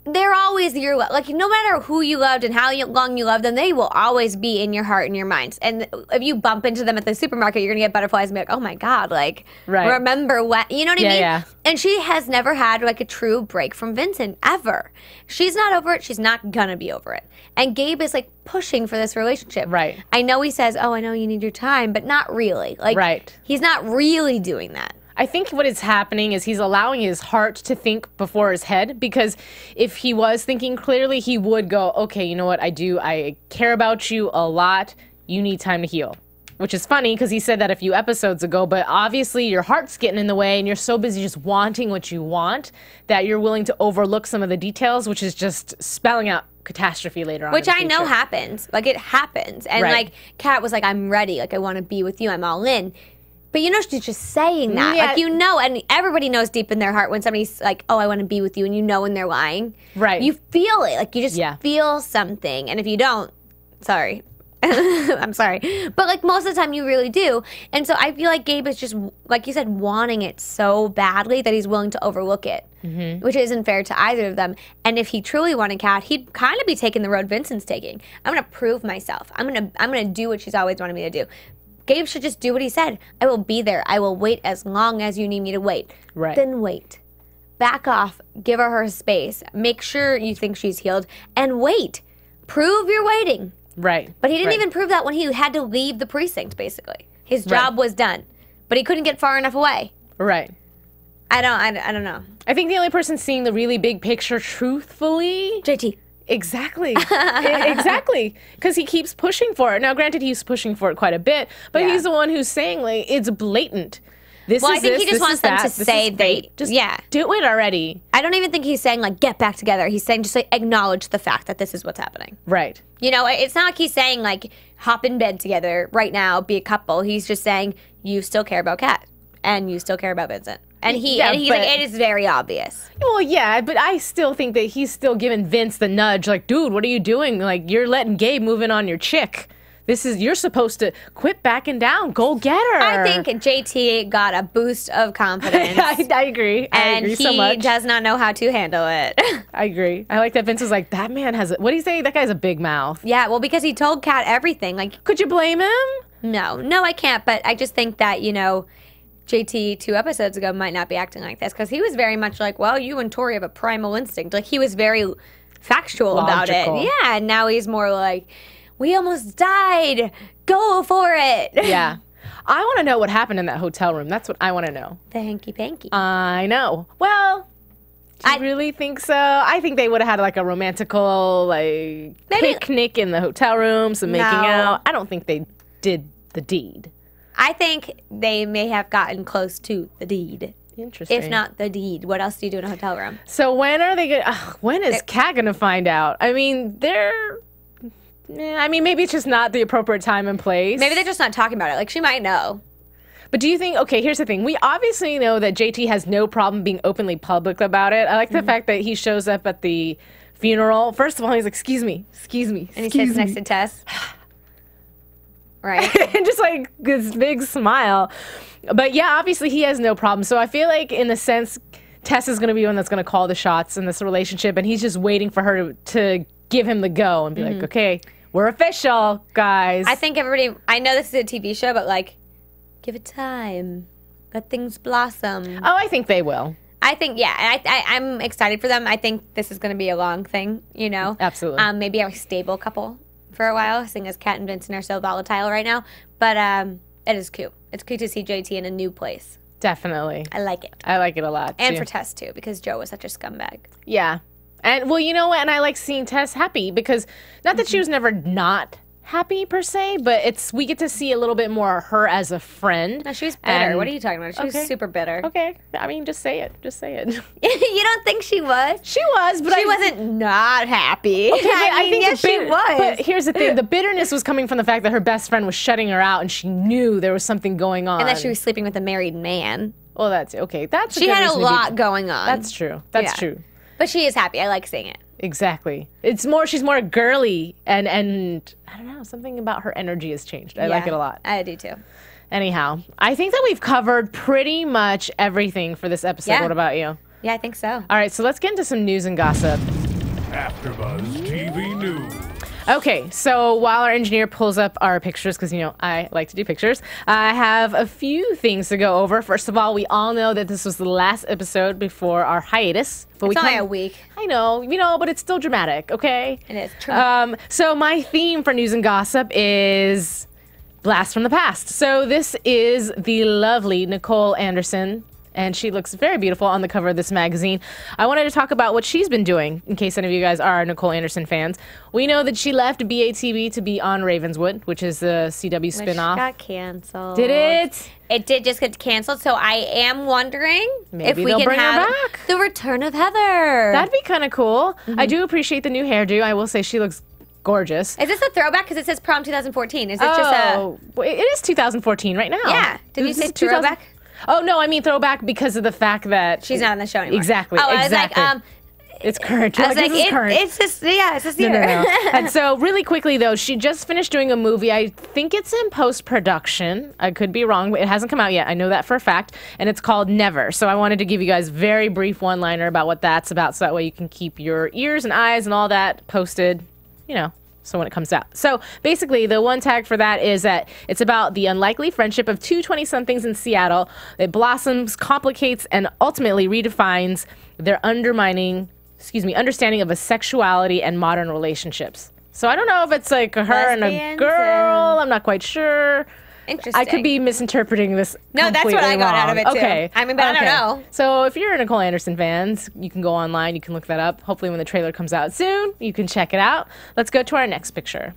they're always your love. Like, no matter who you loved and how long you loved them, they will always be in your heart and your minds. And if you bump into them at the supermarket, you're going to get butterflies and be like, oh my God, like, remember what, you know what I mean? Yeah. And she has never had like a true break from Vincent, ever. She's not over it. She's not going to be over it. And Gabe is like pushing for this relationship. Right. I know he says, oh, I know you need your time, but not really. Like, he's not really doing that. I think what is happening is he's allowing his heart to think before his head, because if he was thinking clearly, he would go, okay, you know what, I care about you a lot. You need time to heal. Which is funny because he said that a few episodes ago, but obviously your heart's getting in the way and you're so busy just wanting what you want that you're willing to overlook some of the details, which is just spelling out catastrophe later on. Which I know happens. Like, it happens. And like, Kat was like, I'm ready. Like, I want to be with you. I'm all in. But you know, she's just saying that. Yeah. Like, you know, and everybody knows deep in their heart when somebody's like, oh, I want to be with you, and you know when they're lying. Right. You feel it. Like, you just feel something. And if you don't, sorry. I'm sorry. But, like, most of the time you really do. And so I feel like Gabe is just, like you said, wanting it so badly that he's willing to overlook it, which isn't fair to either of them. And if he truly wanted Kat, he'd kind of be taking the road Vincent's taking. I'm going to prove myself. I'm gonna do what she's always wanted me to do. Gabe should just do what he said. I will be there. I will wait as long as you need me to wait. Right. Then wait. Back off. Give her space. Make sure you think she's healed. And wait. Prove you're waiting. Right. But he didn't even prove that when he had to leave the precinct, basically. His job was done. But he couldn't get far enough away. Right. I don't know. I think the only person seeing the really big picture truthfully... JT. Exactly. Exactly. Because he keeps pushing for it. Now, granted, he's pushing for it quite a bit, but he's the one who's saying, like, it's blatant. This well, is I think this, he just wants them to say they... Just do it already. I don't even think he's saying, like, get back together. He's saying just, like, acknowledge the fact that this is what's happening. Right. You know, it's not like he's saying, like, hop in bed together right now, be a couple. He's just saying, you still care about Kat, and you still care about Vincent. And he's like, it is very obvious. Well, yeah, but I still think that he's still giving Vince the nudge, like, dude, what are you doing? Like, you're letting Gabe move in on your chick. You're supposed to quit backing down. Go get her. I think JT got a boost of confidence. I agree. I agree so much. And he does not know how to handle it. I agree. I like that Vince was like, that man has what do you say? That guy's a big mouth. Yeah, well, because he told Kat everything. Like, could you blame him? No, I can't. But I just think that, you know, JT 2 episodes ago might not be acting like this because he was very much like, well, you and Tori have a primal instinct. Like, he was very factual about it. Yeah, and now he's more like, we almost died. Go for it. Yeah. I want to know what happened in that hotel room. That's what I want to know. The hanky-panky. I know. Well, I really think so. I think they would have had like a romantical picnic in the hotel room, some making out. I don't think they did the deed. I think they may have gotten close to the deed. Interesting. If not the deed. What else do you do in a hotel room? So when are they going to... when is Kat going to find out? I mean, maybe it's just not the appropriate time and place. Maybe they're just not talking about it. Like, she might know. But do you think... Okay, here's the thing. We obviously know that JT has no problem being openly public about it. I like the fact that he shows up at the funeral. First of all, he's like, excuse me. And he sits next to Tess. Right. And just like this big smile. But yeah, obviously he has no problem. So I feel like in a sense, Tess is going to be one that's going to call the shots in this relationship. And he's just waiting for her to give him the go and be like, okay, we're official, guys. I think everybody, I know this is a TV show, but like, give it time. Let things blossom. Oh, I think they will. I think, yeah. I'm excited for them. I think this is going to be a long thing, you know? Absolutely. Maybe a stable couple for a while, seeing as Kat and Vincent are so volatile right now. But it is cute. It's cute to see JT in a new place. Definitely. I like it. I like it a lot, And for Tess, too, because Joe was such a scumbag. Yeah. And, well, you know what? And I like seeing Tess happy because, not that she was never not happy, per se, but we get to see a little bit more of her as a friend. No, she was bitter. What are you talking about? She was super bitter. Okay. I mean, just say it. Just say it. You don't think she was? She was, but she wasn't not happy. Okay, I think yes, she was. But here's the thing. The bitterness was coming from the fact that her best friend was shutting her out and she knew there was something going on. And that she was sleeping with a married man. Well, that's okay. She had a lot going on. That's true. That's true. But she is happy. I like seeing it. Exactly. She's more girly and I don't know, something about her energy has changed. I like it a lot. I do too. Anyhow, I think that we've covered pretty much everything for this episode. Yeah. What about you? Yeah, I think so. All right, so let's get into some news and gossip. AfterBuzz TV News. Okay, so while our engineer pulls up our pictures, because, I like to do pictures, I have a few things to go over. First of all, we all know that this was the last episode before our hiatus. But it's only a week. I know, but it's still dramatic, okay? It is true. So my theme for news and gossip is Blast from the Past. So this is the lovely Nicole Anderson, and she looks very beautiful on the cover of this magazine. I wanted to talk about what she's been doing, in case any of you guys are Nicole Anderson fans. We know that she left BATV to be on Ravenswood, which is the CW spinoff. Which got canceled. Did it? It did just get canceled, so I am wondering if we they'll can bring her have back. the return of Heather. That'd be kind of cool. I do appreciate the new hairdo. I will say she looks gorgeous. Is this a throwback? Because it says prom 2014. Is it just a... It is 2014 right now. Yeah. Did you say throwback? Oh, no, I mean throwback because of the fact that... She's not on the show anymore. Exactly, Oh, exactly. I was like, it's current. I was like, this is current. it's just year. No. And so really quickly, though, she just finished doing a movie. I think it's in post-production. I could be wrong, but it hasn't come out yet. I know that for a fact. And it's called Never. So I wanted to give you guys very brief one-liner about what that's about, so that way you can keep your ears and eyes and all that posted, so when it comes out. So basically, the one tag for that is that it's about the unlikely friendship of two 20-somethings in Seattle. It blossoms, complicates, and ultimately redefines their understanding of a sexuality and modern relationships. So I don't know if it's like her and a girl. I'm not quite sure. Interesting. I could be misinterpreting this. No, that's what I got out of it, too. Okay. I mean, but I don't know. So if you're Nicole Anderson fans, you can go online. You can look that up. Hopefully when the trailer comes out soon, you can check it out. Let's go to our next picture.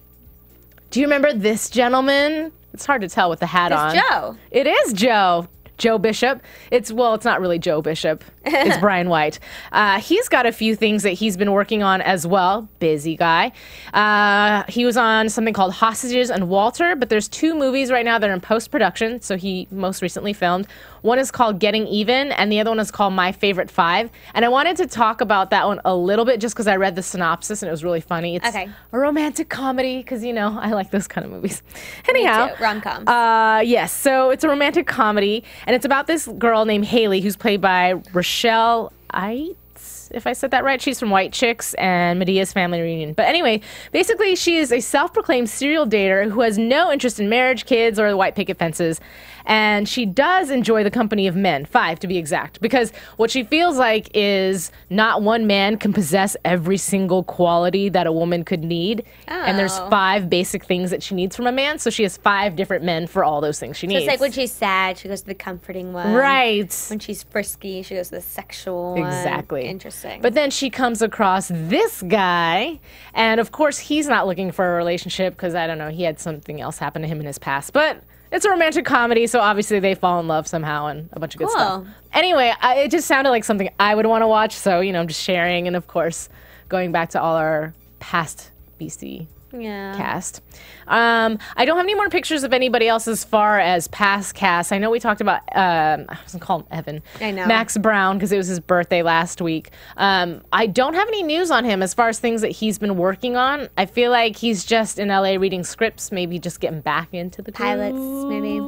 Do you remember this gentleman? It's hard to tell with the hat on. It's Joe. It is Joe. Joe Bishop. It's not really Joe Bishop. It's Brian White. He's got a few things that he's been working on as well. Busy guy. He was on something called Hostages and Walter, but there's two movies right now that are in post-production, so he most recently filmed. One is called Getting Even, and the other one is called My Favorite Five. And I wanted to talk about that one a little bit just because I read the synopsis and it was really funny. It's a romantic comedy because, I like those kind of movies. Anyhow. Me too. Rom-coms. Yes, so it's a romantic comedy, and it's about this girl named Haley who's played by Rochelle Eitz, if I said that right. She's from White Chicks and Medea's Family Reunion. But anyway, basically she is a self-proclaimed serial dater who has no interest in marriage, kids, or the white picket fences. And she does enjoy the company of men, 5 to be exact, because what she feels like is not one man can possess every single quality that a woman could need. Oh. And there's 5 basic things that she needs from a man, so she has 5 different men for all those things she needs. So it's like when she's sad, she goes to the comforting one. Right. When she's frisky, she goes to the sexual one. Exactly. Interesting. But then she comes across this guy, and of course he's not looking for a relationship because, I don't know, he had something else happen to him in his past. But it's a romantic comedy, so obviously they fall in love somehow and a bunch of good stuff. Anyway, it just sounded like something I would want to watch, so, I'm just sharing. And, of course, going back to all our past BC cast. I don't have any more pictures of anybody else as far as past cast. I know we talked about, I was going to call him Evan. I know. Max Brown, because it was his birthday last week. I don't have any news on him as far as things that he's been working on. I feel like he's just in LA reading scripts, maybe just getting back into the pilots, maybe.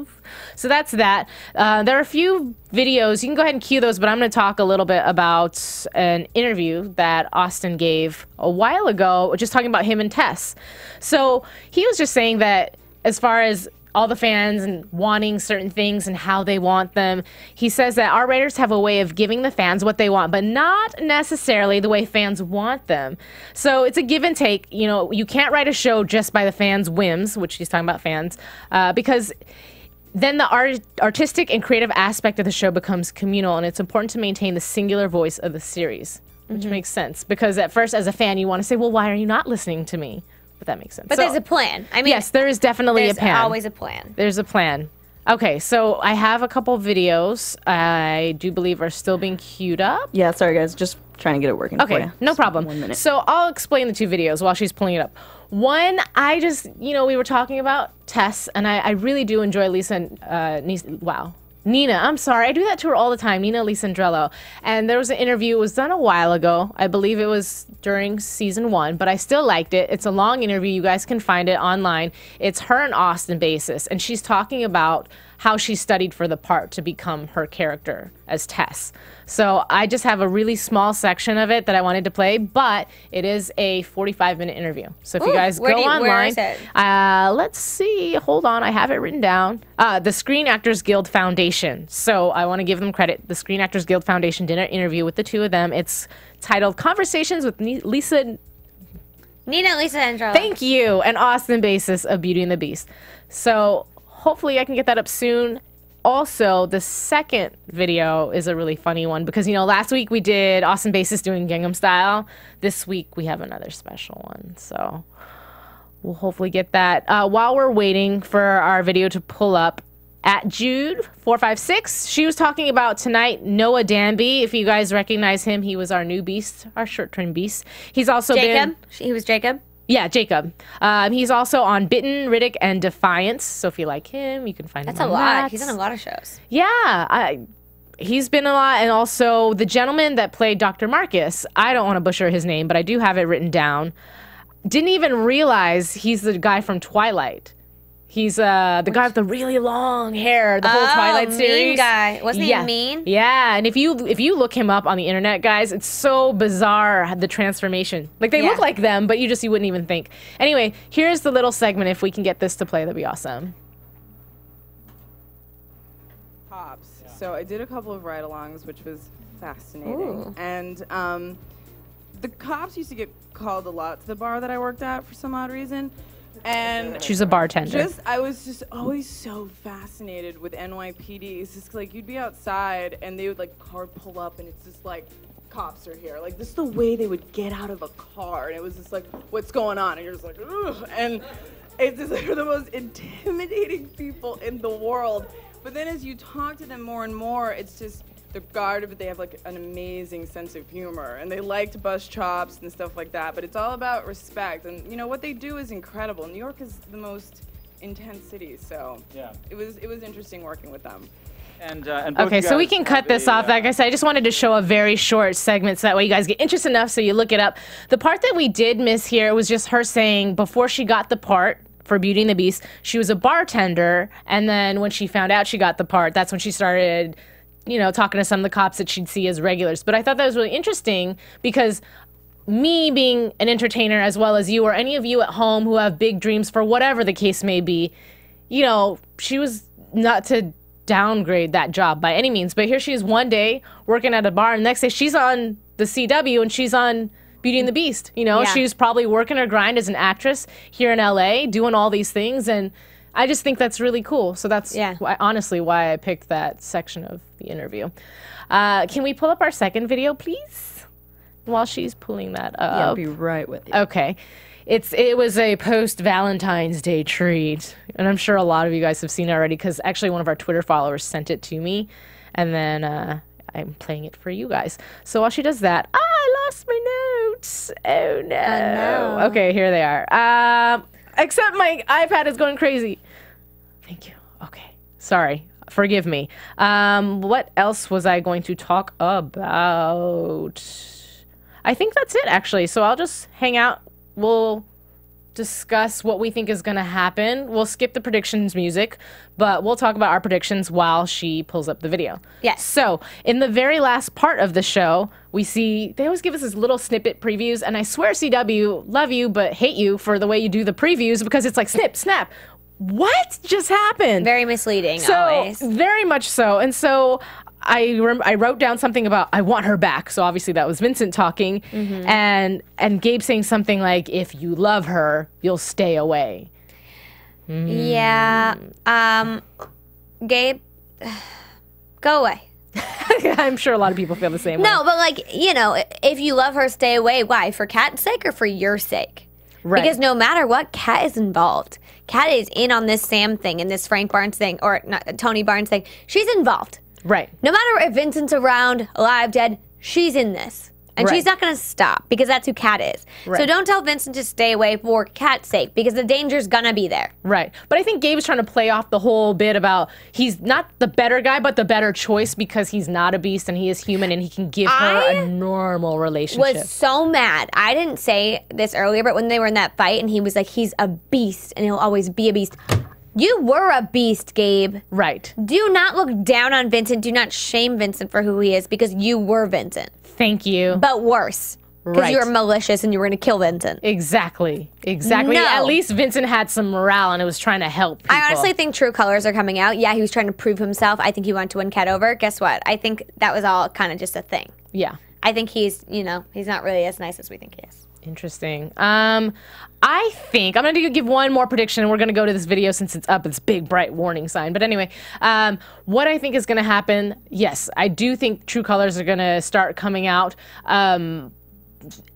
So that's that. There are a few videos. You can go ahead and cue those, but I'm going to talk a little bit about an interview that Austin gave a while ago, just talking about him and Tess. So he was just saying that as far as all the fans and wanting certain things and how they want them, he says that our writers have a way of giving the fans what they want, but not necessarily the way fans want them. So it's a give and take. You can't write a show just by the fans' whims, which he's talking about fans, because then the artistic and creative aspect of the show becomes communal, and it's important to maintain the singular voice of the series, which makes sense. Because at first, as a fan, you want to say, well, why are you not listening to me? But that makes sense. But there's a plan. I mean, yes, there is definitely a plan. There's always a plan. There's a plan. Okay, so I have a couple videos I do believe are still being queued up. Yeah, sorry guys, just trying to get it working for you. Okay, no problem. 1 minute. So I'll explain the 2 videos while she's pulling it up. One, I just, we were talking about Tess, and I really do enjoy Nina, I'm sorry. I do that to her all the time, Nina Lisandrello. And there was an interview. It was done a while ago. I believe it was during season 1, but I still liked it. It's a long interview. You guys can find it online. It's her and Austin basis. And she's talking about how she studied for the part to become her character as Tess. So I just have a really small section of it that I wanted to play, but it is a 45-minute interview. So if you guys go online, where is it? Let's see. Hold on, I have it written down. The Screen Actors Guild Foundation. So I want to give them credit. The Screen Actors Guild Foundation did an interview with the two of them. It's titled "Conversations with Nina Lisa Andrella. Thank you, an awesome basis of Beauty and the Beast. So hopefully I can get that up soon. Also, the second video is a really funny one because, you know, last week we did Awesome Basis doing Gangnam Style. This week we have another special one. So we'll hopefully get that. While we're waiting for our video to pull up, at Jude456, she was talking about tonight Noah Danby. If you guys recognize him, he was our new beast, our short-term beast. He's also Jacob? He was Jacob? Yeah, Jacob. He's also on Bitten, Riddick, and Defiance. So if you like him, you can find him on that. That's a lot. He's on a lot of shows. Yeah, he's been a lot. And also the gentleman that played Dr. Marcus, I don't want to butcher his name, but I do have it written down. Didn't even realize he's the guy from Twilight. He's the guy with the really long hair, the whole Twilight series. Mean guy. Wasn't he mean? Yeah, and if you look him up on the internet, guys, it's so bizarre, the transformation. Like, they look like them, but you wouldn't even think. Anyway, here's the little segment. If we can get this to play, that'd be awesome. Cops. So I did a couple of ride-alongs, which was fascinating. Ooh. And the cops used to get called a lot to the bar that I worked at for some odd reason. And she's a bartender. I was just always so fascinated with NYPD. It's just like you'd be outside and they would like car pull up and it's just like cops are here. Like this is the way they would get out of a car and it was just like what's going on and you're just like ugh. And it's just like the most intimidating people in the world. But then as you talk to them more and more, it's just they're guarded, but they have like an amazing sense of humor, and they like to bust chops and stuff like that. But it's all about respect, and you know what they do is incredible. New York is the most intense city, so yeah, it was interesting working with them. And okay, so we can cut this off. Like I said, I just wanted to show a very short segment so that way you guys get interested enough so you look it up. The part that we did miss here was just her saying before she got the part for Beauty and the Beast, she was a bartender, and then when she found out she got the part, that's when she started, you know, talking to some of the cops that she'd see as regulars. But I thought that was really interesting because me being an entertainer as well as you or any of you at home who have big dreams for whatever the case may be, you know, she was not to downgrade that job by any means. But here she is one day working at a bar and the next day she's on the CW and she's on Beauty and the Beast. You know, she's probably working her grind as an actress here in LA, doing all these things. And I just think that's really cool. So that's honestly why I picked that section of the interview. Can we pull up our second video, please? While she's pulling that up. Yeah, I'll be right with you. Okay. It was a post-Valentine's Day treat. And I'm sure a lot of you guys have seen it already because actually one of our Twitter followers sent it to me. And then I'm playing it for you guys. So while she does that, I lost my notes. Oh, no. Oh, no. Okay, here they are. Except my iPad is going crazy. Thank you. Okay. Sorry. Forgive me. What else was I going to talk about? I think that's it, actually. So I'll just hang out. We'll discuss what we think is going to happen. We'll skip the predictions music, but we'll talk about our predictions while she pulls up the video. Yes. So in the very last part of the show, we see they always give us this little snippet previews, and I swear, CW, love you, but hate you for the way you do the previews because it's like snip, snap. What just happened? Very misleading, always. Very much so. And so I wrote down something about I want her back. So obviously that was Vincent talking. Mm-hmm. And Gabe saying something like, if you love her, you'll stay away. Mm. Yeah. Gabe, go away. I'm sure a lot of people feel the same way. No, but like, you know, if you love her, stay away. Why? For Kat's sake or for your sake? Right. Because no matter what, Kat is involved. Kat is in on this Sam thing and this Frank Barnes thing, or not, Tony Barnes thing. She's involved. Right. No matter if Vincent's around, alive, dead, she's in this. And she's not going to stop because that's who Kat is. Right. So don't tell Vincent to stay away for Kat's sake because the danger's going to be there. Right. But I think Gabe's trying to play off the whole bit about he's not the better guy, but the better choice because he's not a beast and he is human and he can give her a normal relationship. Was so mad. I didn't say this earlier, but when they were in that fight and he was like, he's a beast and he'll always be a beast. You were a beast, Gabe. Right. Do not look down on Vincent. Do not shame Vincent for who he is because you were Vincent. Thank you. But worse. Because Right. you were malicious and you were going to kill Vincent. Exactly. Exactly. No. At least Vincent had some morale and it was trying to help people. I honestly think true colors are coming out. Yeah, he was trying to prove himself. I think he wanted to win Kat over. Guess what? I think that was all kind of just a thing. Yeah. I think he's, you know, he's not really as nice as we think he is. Interesting. I think I'm going to give one more prediction, and we're going to go to this video since it's up. It's big, bright warning sign. But anyway, what I think is going to happen, yes, I do think true colors are going to start coming out.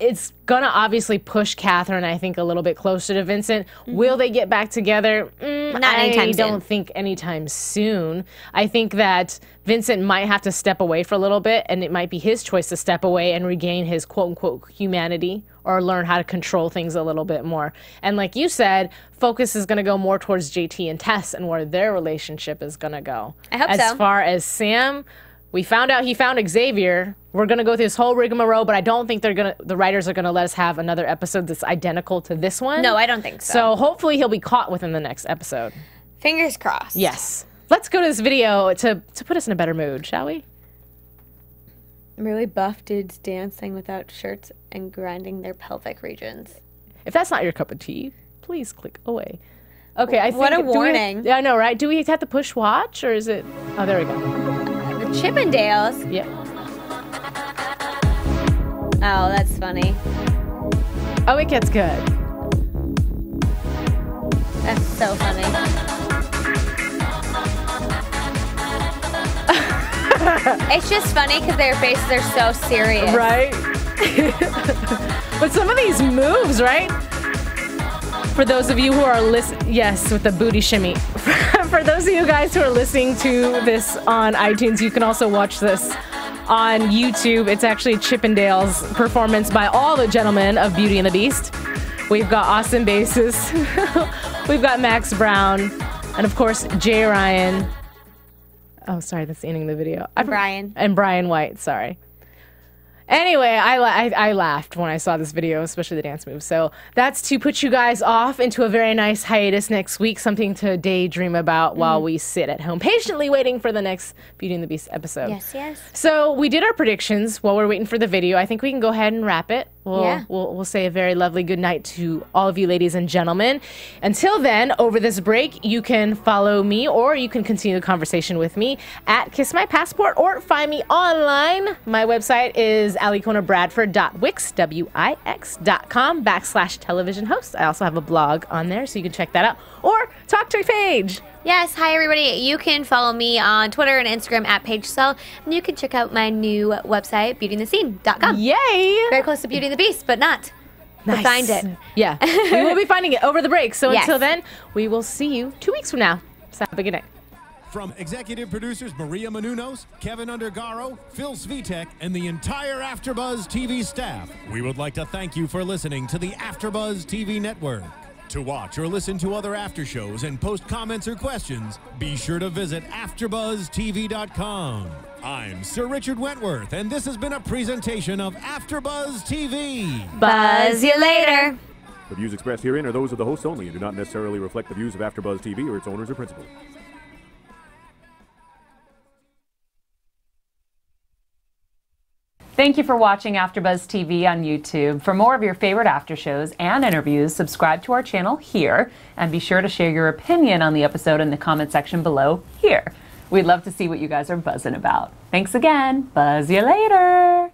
It's going to obviously push Catherine, I think, a little bit closer to Vincent. Will they get back together? Not anytime soon. I don't think anytime soon. I think that Vincent might have to step away for a little bit, and it might be his choice to step away and regain his quote-unquote humanity or learn how to control things a little bit more. And like you said, focus is going to go more towards JT and Tess and where their relationship is going to go. I hope so. As far as Sam, we found out he found Xavier. We're going to go through this whole rigmarole, but I don't think the writers are going to let us have another episode that's identical to this one. No, I don't think so. So hopefully he'll be caught within the next episode. Fingers crossed. Yes. Let's go to this video to put us in a better mood, shall we? Really buff dudes dancing without shirts and grinding their pelvic regions. If that's not your cup of tea, please click away. Okay, I think... What a warning. I know, right? Do we have to push watch, or is it... Oh, there we go. The Chippendales? Yep. Oh, that's funny. Oh, it gets good. That's so funny. It's just funny because their faces are so serious. Right? But some of these moves, right? For those of you who are listening, yes, with the booty shimmy. For those of you guys who are listening to this on iTunes, you can also watch this on YouTube. It's actually Chippendales performance by all the gentlemen of Beauty and the Beast. We've got Austin Basis, we've got Max Brown, and of course Jay Ryan. Oh, sorry, that's the ending of the video. Brian. And Brian White, sorry. Anyway, I laughed when I saw this video, especially the dance moves. So that's to put you guys off into a very nice hiatus next week, something to daydream about while we sit at home, patiently waiting for the next Beauty and the Beast episode. Yes, yes. So we did our predictions while we're waiting for the video. I think we can go ahead and wrap it. We'll say a very lovely good night to all of you ladies and gentlemen. Until then, over this break, you can follow me or you can continue the conversation with me at Kiss My Passport or find me online. My website is alikonabradford.wix.com/television host. I also have a blog on there, so you can check that out. Or talk to Paige. Yes, hi everybody. You can follow me on Twitter and Instagram at Paige Sullivan, and you can check out my new website, beautyinthescene.com. Yay! Very close to Beauty and the Beast, but not. Nice. But find it. Yeah, we will be finding it over the break. So Yes. until then, we will see you 2 weeks from now. So have a good night. From executive producers Maria Menounos, Kevin Undergaro, Phil Svitek, and the entire AfterBuzz TV staff, we would like to thank you for listening to the AfterBuzz TV network. To watch or listen to other after shows and post comments or questions, be sure to visit AfterBuzzTV.com. I'm Sir Richard Wentworth, and this has been a presentation of AfterBuzz TV. Buzz you later. The views expressed herein are those of the hosts only and do not necessarily reflect the views of AfterBuzz TV or its owners or principals. Thank you for watching AfterBuzz TV on YouTube. For more of your favorite after shows and interviews, subscribe to our channel here, and be sure to share your opinion on the episode in the comment section below here. We'd love to see what you guys are buzzing about. Thanks again. Buzz you later.